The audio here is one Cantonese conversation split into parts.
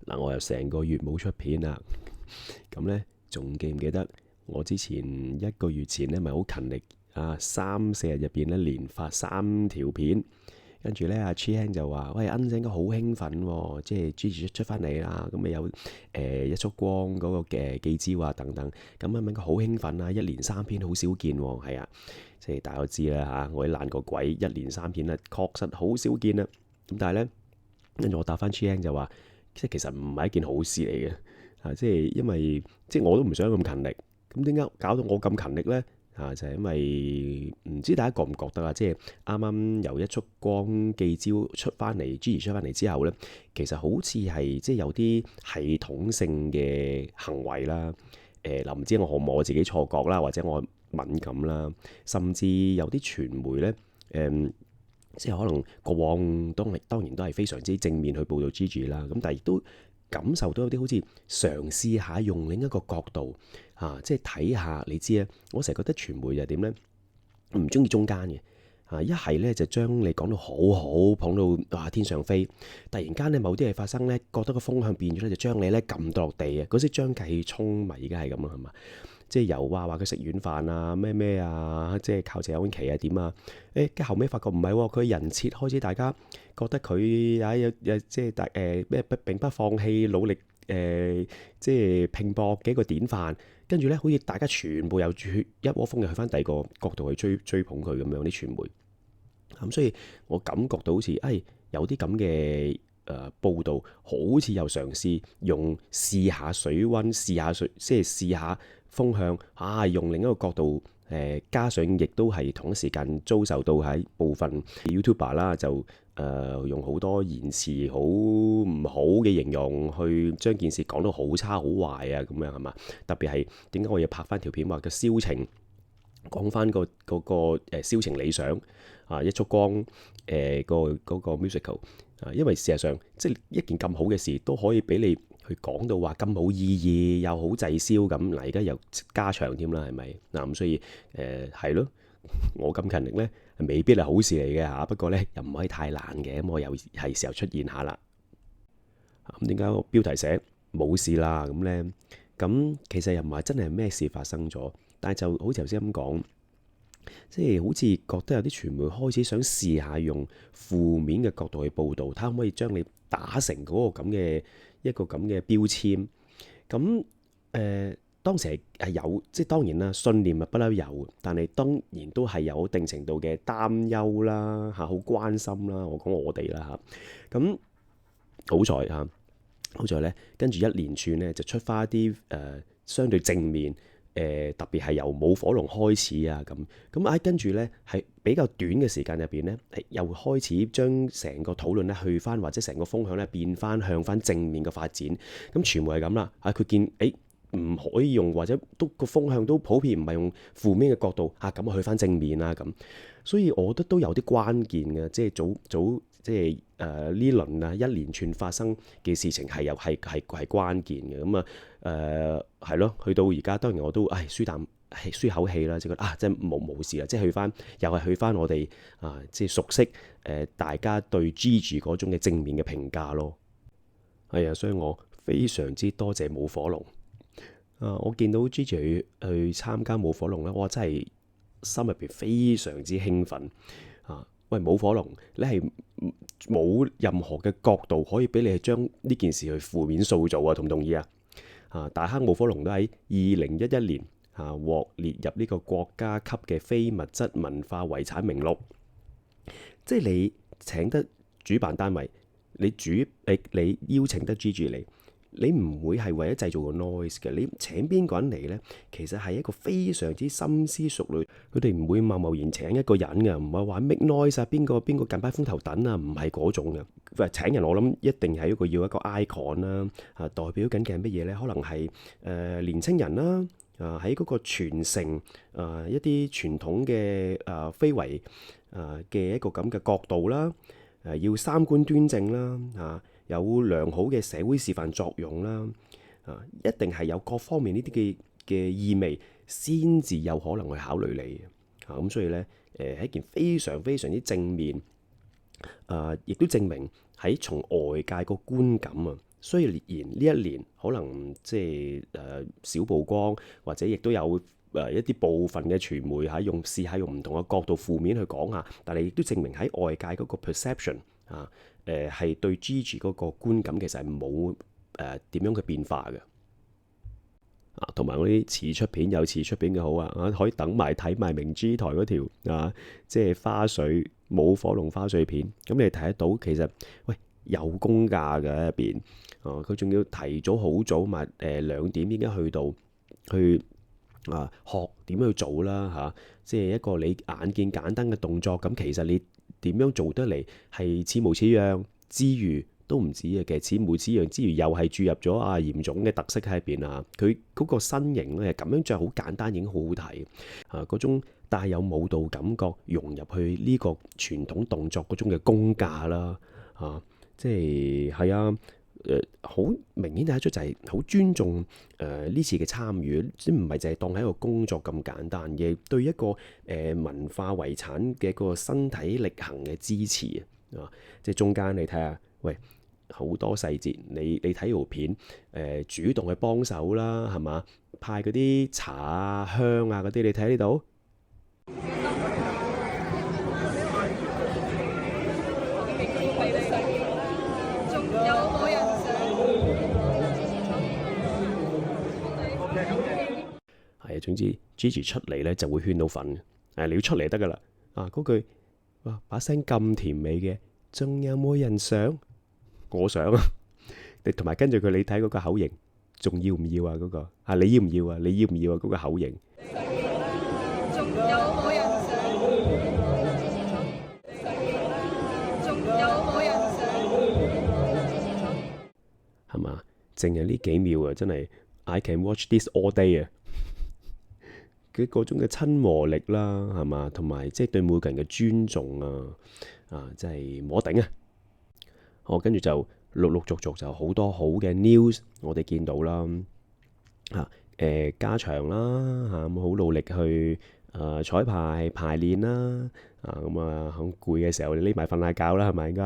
嗱，我又成個月冇出片啦。咁呢，仲記唔記得我之前一個月前呢咪好勤力啊，3-4日入邊呢連發3條片，跟住呢，阿 Chi Heng 就話：喂，恩姐應該好興奮喎，即係 Gigi 出翻嚟啦，咁咪有一束光嗰個嘅記招啊等等，咁啊應該好興奮啊，一連3篇好少見喎，係啊，即係大家都知啦嚇，我啲爛個鬼一連3片啊，確實好少見啊。咁但係呢，跟住我答翻 Chi Heng 就話，即係其實唔係一件好事嚟嘅。即係因為即係我都唔想咁勤力，咁點解搞到我咁勤力呢？就係因為唔知大家覺唔覺得啊？即係啱啱由一束光記招出翻嚟，Gigi 出翻嚟之後呢，其實好似係即係有啲系統性嘅行為啦。嗱，唔知我自己錯覺啦，或者我敏感啦，甚至有啲傳媒呢，即係可能過往當然都係非常之正面去報導 Gigi 啦，咁但係亦都感受到有啲好似嘗試下用另一個角度即係睇下，你知啊，我成日覺得傳媒就係點呢？唔中意中間嘅一係呢就將你講到好好，捧到天上飛，突然間呢某啲嘢發生呢，覺得個風向變咗呢，就將你呢撳到落地啊！嗰時張繼聰咪而家係咁啊，係嘛？即係由話佢食軟飯啊咩咩啊，即係靠謝安琪啊點啊？跟後尾發覺唔係喎，佢人設開始大家覺得佢有即係咩並不放棄努力即係拼搏嘅一個典範。跟住咧，好似大家全部又一窩蜂嘅去翻第二個角度去追捧佢咁樣啲傳媒。所以我感覺到好似有啲咁嘅報導，好似又嘗試用試下水溫、即係試下風向用另一個角度加上亦都係同一時間遭受到喺部分 YouTuber 啦，就用好多言辭好唔好嘅形容去將件事講到好差好壞啊咁樣係嘛？特別係點解我要拍翻條片話嘅銷情？講翻嗰個銷情理想一束光嗰個 musical 因為事實上即係一件咁好嘅事都可以俾你去講到話咁冇意義又好滯銷咁。嗱，而家又加長添啦，係咪嗱？咁所以係咯，我咁勤力呢，未必係好事嚟嘅嚇。不過呢，又唔可以太懶嘅，咁我又係時候出現下啦。咁點解個標題寫冇事啦咁呢？咁其實又唔係真係咩事發生咗。但係就好似頭先咁講，即係好似覺得有啲傳媒開始想試下用負面嘅角度去報導，睇下可唔可以將你打成嗰個咁嘅一個咁嘅標籤。咁當時係有，即係當然啦，信念咪不嬲有，但係當然都係有一定程度嘅擔憂啦，好關心啦。我講我哋啦嚇，咁好在咧，跟住一連串咧就出翻一啲相對正面。特別係由冇火龍開始啊，咁跟住呢，係比較短嘅時間入邊呢，又開始將成個討論呢去翻，或者成個風向呢變翻向翻正面嘅發展。咁傳媒係咁啦，佢見唔可以用，或者都個風向都普遍唔係用負面嘅角度咁去翻正面啦咁。所以我覺得都有啲關鍵嘅，即係早即係呢輪一連串發生嘅事情係關鍵嘅。咁係咯，去到而家當然我都舒口氣啦，即係覺得即係冇事啦，即係又係去翻我哋即係熟悉大家對 Gigi 嗰種嘅正面嘅評價咯。係啊，所以我非常之多謝舞火龍。我見到 Gigi 去參加舞火龍咧，我真係心入邊非常之興奮喂，舞火龍你係冇任何嘅角度可以俾你係將呢件事去負面塑造同唔同意啊？大坑舞火龍都喺2011年獲列入呢個國家級嘅非物質文化遺產名錄。即係你請得主辦單位，你邀請得 Gigi 嚟，你唔會係為咗製造個 noise 嘅。你請邊個人嚟呢？其實係一個非常之深思熟慮。佢哋唔會貿貿然請一個人嘅，唔係話 make noise 邊個近排風頭等唔係嗰種嘅。請人我諗一定係要一個 icon 啦，代表緊嘅係乜嘢呢？可能係年青人啦，喺嗰個傳承一啲傳統嘅非遺嘅一個咁嘅角度啦，要三觀端正啦，有良好嘅社會示範作用啦，一定係有各方面呢啲嘅意味，先至有可能去考慮你咁所以呢，係一件非常非常之正面，亦都證明喺從外界個觀感雖然呢一年可能即係少曝光，或者亦都有一啲部分嘅傳媒試下用唔同嘅角度負面去講下，但係亦都證明喺外界嗰個 perception 係對 Gigi 嗰個觀感其實係冇點樣嘅變化嘅。同埋嗰啲遲出片有遲出片嘅好可以等埋睇埋明珠台嗰條即係花絮舞火龍花絮片，咁你睇得到其實喂有功架嘅喺入邊，佢仲要提早好早2點已經去到去學點去做啦即係一個你眼見簡單嘅動作，咁其實你點樣做得嚟係似模似樣之餘，都唔止嘅，其實似模似樣之餘，又係注入咗嚴總嘅特色喺入邊佢嗰個身形咧咁樣着好簡單，已經好好睇嗰種帶有舞蹈感覺融入去呢個傳統動作嗰種嘅功架啦即係好明顯睇得出就係好尊重呢次嘅參與，即唔係淨係當係一個工作咁簡單嘅，對一個文化遺產嘅個身體力行嘅支持即係中間你睇下，喂好多細節，你睇條片主動去幫手啦，係嘛？派嗰啲茶香嗰啲，你睇呢度。總之 Gigi 出嚟咧就會圈到粉你要出嚟得噶啦嗰句把聲咁甜美嘅，仲有冇人想？我想同埋跟住佢，你睇嗰個口型，仲要唔要嗰個你要唔要你要唔要嗰個口型？仲有冇人想？仲有冇人想？係嘛？淨係呢幾秒真係 I can watch this all day佢嗰種嘅親和力啦，係嘛？同埋即係對每個人嘅尊重真係冇得頂跟住就陸陸續續就好多好嘅 news， 我哋見到啦加場啦咁好努力去彩排排練啦咁好攰嘅時候你匿埋瞓下覺啦，係咪應該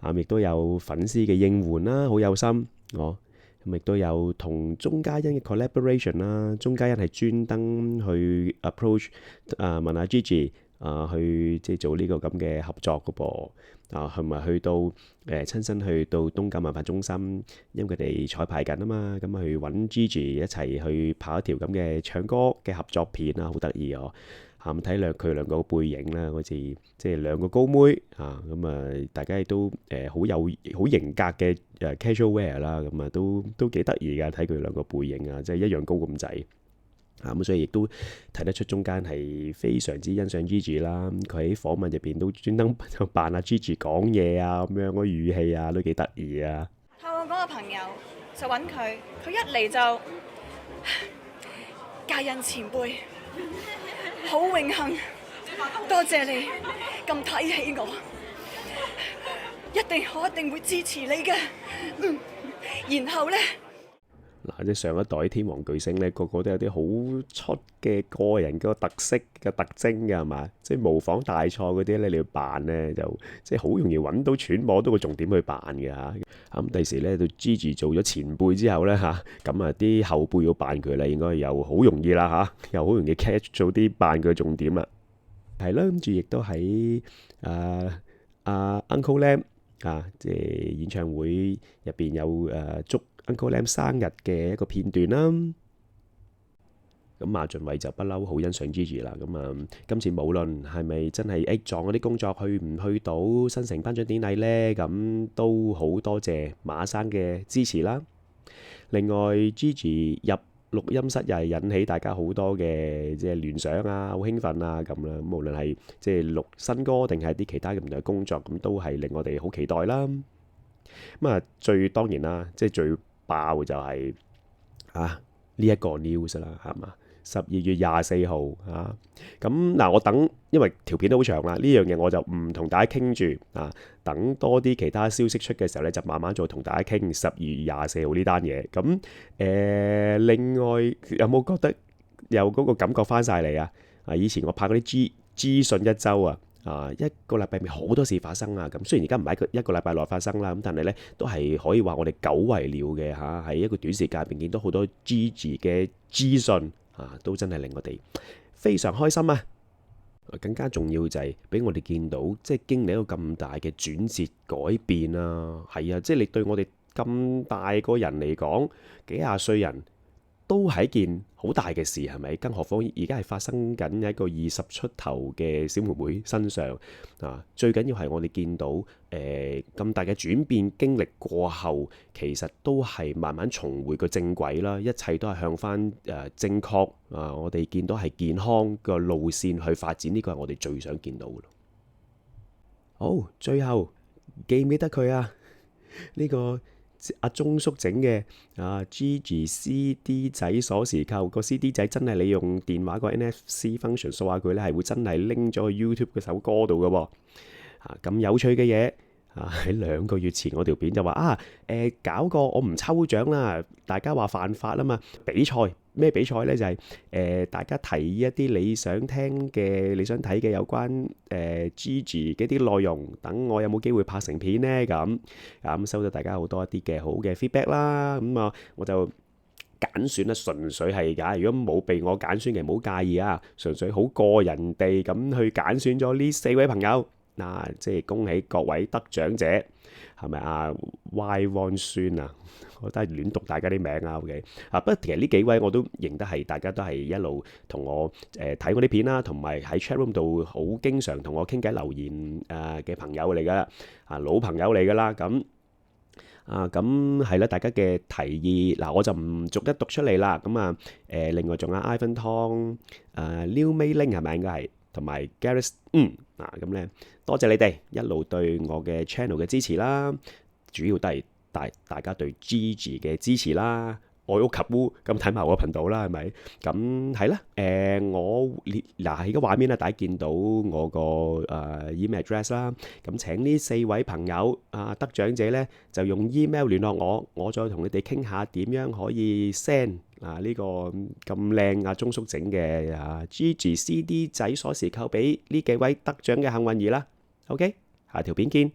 係亦都有粉絲嘅應援啦，好有心咁亦都有同鐘嘉欣嘅 collaboration 啦，鐘嘉欣係專登去 approach 問下 Gigi 去即係做呢個咁嘅合作嘅噃係咪去到親身去到東九文化中心，因為佢哋彩排緊嘛，咁去揾 Gigi 一齊去拍一條咁嘅唱歌嘅合作片好得意睇佢兩個背影啦，好似即係兩個高妹咁大家亦都好型格嘅casual wear 啦，咁都幾得意㗎，睇佢兩個背影即係一樣高咁滯咁所以亦都睇得出中間係非常之欣賞 Gigi 啦。佢喺訪問入邊都專登就扮阿 Gigi 講嘢咁樣嗰語氣都幾得意香港嘅朋友就揾佢一嚟就嘉欣前輩。好榮幸，多謝你咁睇起我，我一定會支持你嘅。然後呢，即係上一代天王巨星呢，個個都有啲好出嘅個人嗰個特色嘅特徵嘅係嘛？即係模仿大賽嗰啲咧，你要扮呢，就即係好容易揾到揣摩到個重點去扮嘅咁第時呢，到 Gigi 做咗前輩之後呢，咁啲後輩要扮佢啦，應該又好容易啦又好容易 catch 做啲扮佢嘅重點啦。係啦，跟住亦都喺Uncle Lam 即係演唱會入邊有祝Uncle Lam 生日嘅一個片段啦。咁馬浚偉就不嬲好欣賞 Gigi 啦。咁今次無論係咪真係撞嗰啲工作去唔去到新城頒獎典禮呢，咁都好多謝馬生嘅支持啦。另外 Gigi 入錄音室又係引起大家好多嘅即係聯想好興奮咁啦。無論係即係錄新歌定係啲其他唔同嘅工作，咁都係令我哋好期待啦。咁當然啦，即係最爆就係呢一個 news 啦，係嘛？12月24號咁我等，因為條片都好長啦，呢樣嘢我就唔同大家傾住等多啲其他消息出嘅時候咧，就慢慢再同大家傾12月24號呢單嘢。咁另外有冇覺得有嗰個感覺翻晒嚟以前我拍嗰啲資訊一周一個禮拜咪好多事發生啊！咁雖然而家唔係一個禮拜內發生啦，咁但係呢都係可以話我哋久違了嘅嚇，喺一個短時間入邊見到好多 Gigi 嘅資訊都真係令我哋非常開心啊！更加重要就係俾我哋見到，即係經歷一個咁大嘅轉折改變啊！係啊，即係你對我哋咁大個人嚟講，幾廿歲人都係一件好大嘅事，係咪？更何況而家係發生緊喺一個20出頭嘅小妹妹身上最緊要係我哋見到咁大嘅轉變經歷過後，其實都係慢慢重回個正軌啦，一切都係向翻正確我哋見到係健康個路線去發展，呢個係我哋最想見到嘅咯。好，最後記唔記得佢啊？呢個阿鐘叔整嘅Gigi CD 仔鎖匙扣，個 CD 仔真係你用電話個 NFC function 掃下佢咧，係會真係拎咗去 YouTube 嗰首歌度嘅喎。咁有趣嘅嘢喺2個月前我條片就話搞個我唔抽獎啦，大家話犯法啊嘛，比賽咩比賽呢？就係大家提議一啲你想聽嘅、你想睇嘅有關Gigi 嘅啲內容，等我有冇機會拍成片呢？咁收到大家好多一啲嘅好嘅 feedback 啦，咁我就揀選啦，純粹係㗎。如果冇被我揀選嘅，唔好介意啊，純粹好個人地咁去揀選咗呢4位朋友。即係恭喜各位得獎者，係咪Y Won 孫啊？我都係亂讀大家啲名啊。OK 不過其實呢幾位我都認得係，大家都係一路同我睇我啲片啦，同埋喺 chat room 度好經常同我傾偈留言嘅朋友嚟噶老朋友嚟噶啦。咁係啦，大家嘅提議嗱，我就唔逐一讀出嚟啦。另外仲有 Ivan Tong、Liu Mei Ling 係咪應該係？同埋 Gareth， 咁咧，多謝你哋一路對我嘅 channel 嘅支持啦，主要都係大家對 Gigi 嘅支持啦，愛屋及烏咁睇埋我個頻道啦，係咪？咁係啦，我喺個畫面咧，大家見到我個email address 啦，咁請呢4位朋友得獎者咧，就用 email 聯絡我，我再同你哋傾下點樣可以 send呢個咁靚鐘叔整嘅Gigi CD 仔鎖匙扣俾呢幾位得獎嘅幸運兒啦。OK，下條片見。